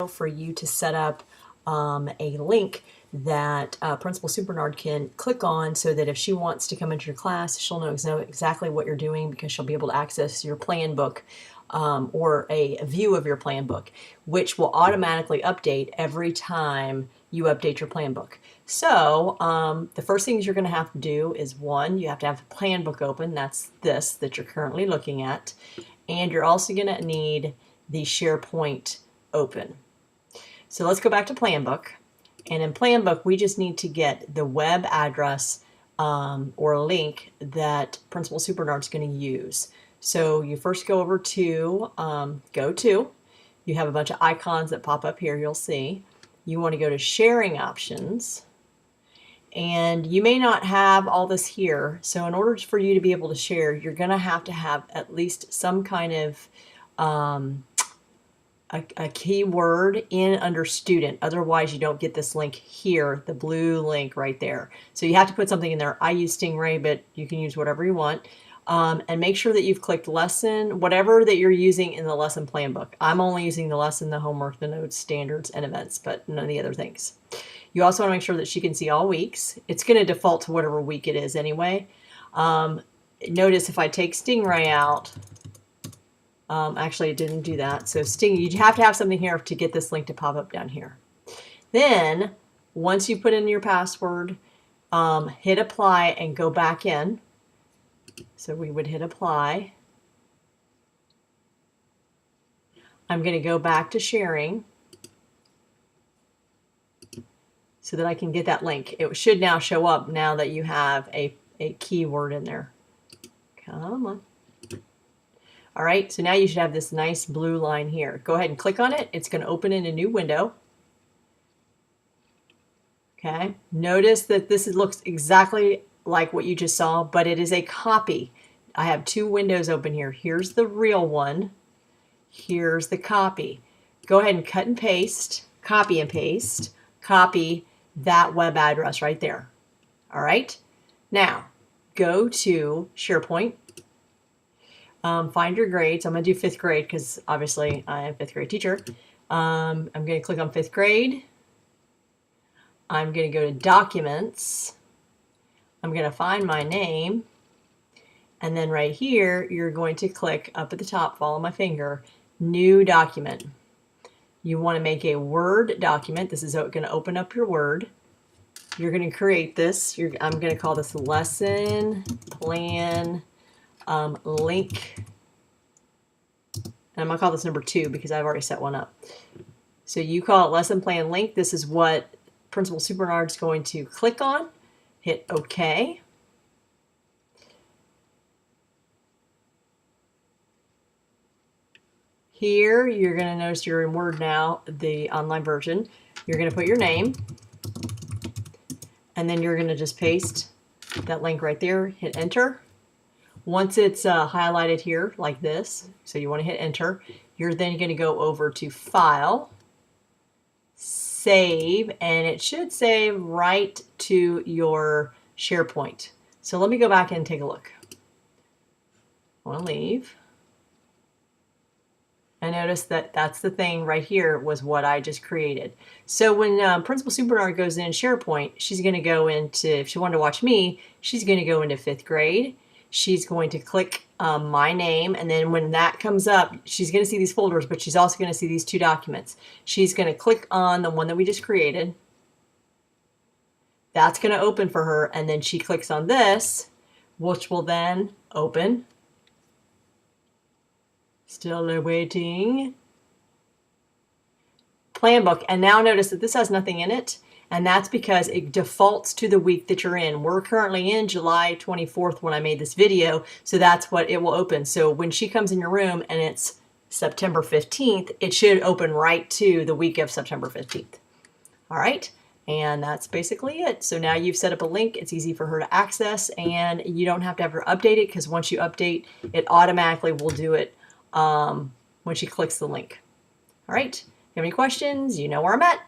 for you to set up a link that Principal Supernard can click on so that if she wants to come into your class, she'll know exactly what you're doing because she'll be able to access your plan book or a view of your plan book, which will automatically update every time you update your plan book. So the first things you're going to have to do is, one, you have to have the plan book open. That's this that you're currently looking at. And you're also going to need the SharePoint open. So let's go back to Planbook. And in Planbook, we just need to get the web address or link that Principal Supernard is going to use. So you first go over to Go To. You have a bunch of icons that pop up here, you'll see. You want to go to Sharing Options. And you may not have all this here. So in order for you to be able to share, you're going to have at least some kind of a keyword in under student. Otherwise, you don't get this link here, the blue link right there. So you have to put something in there. I use Stingray, but you can use whatever you want. And make sure that you've clicked lesson, whatever that you're using in the lesson plan book. I'm only using the lesson, the homework, the notes, standards, and events, but none of the other things. You also want to make sure that she can see all weeks. It's going to default to whatever week it is anyway. Notice if I take Stingray out, actually it didn't do that. So you have to have something here to get this link to pop up down here. Then once you put in your password, hit apply and go back in. So we would hit apply. I'm going to go back to sharing so that I can get that link. It should now show up now that you have a keyword in there. Come on. All right, so now you should have this nice blue line here. Go ahead and click on it. It's going to open in a new window. Okay, notice that this looks exactly like what you just saw, but it is a copy. I have two windows open here. Here's the real one. Here's the copy. Go ahead and cut and paste, copy and paste, copy that web address right there. All right, now go to SharePoint. Find your grades. I'm going to do 5th grade because obviously I am a 5th grade teacher. I'm going to click on 5th grade. I'm going to go to Documents. I'm going to find my name. And then right here, you're going to click up at the top, follow my finger, New Document. You want to make a Word document. This is going to open up your Word. You're going to create this. I'm going to call this Lesson Plan Link. And I'm going to call this number 2 because I've already set one up. So you call it Lesson Plan Link. This is what Principal Supernard is going to click on. Hit OK. Here, you're going to notice you're in Word now, the online version. You're going to put your name, and then you're going to just paste that link right there, hit Enter. Once it's highlighted here like this, so you want to hit Enter, you're then going to go over to File, Save, and it should save right to your SharePoint. So let me go back and take a look. I want to leave. I noticed that that's the thing right here was what I just created. So when Principal Supernard goes in SharePoint, she's going to go into, if she wanted to watch me, she's going to go into 5th grade. She's going to click my name, and then when that comes up, she's going to see these folders, but she's also going to see these 2 documents. She's going to click on the one that we just created. That's going to open for her, and then she clicks on this, which will then open. Still waiting. Plan book. And now notice that this has nothing in it. And that's because it defaults to the week that you're in. We're currently in July 24th when I made this video. So that's what it will open. So when she comes in your room and it's September 15th, it should open right to the week of September 15th. All right. And that's basically it. So now you've set up a link. It's easy for her to access, and you don't have to have her update it because once you update, it automatically will do it when she clicks the link. All right, if you have any questions, you know where I'm at.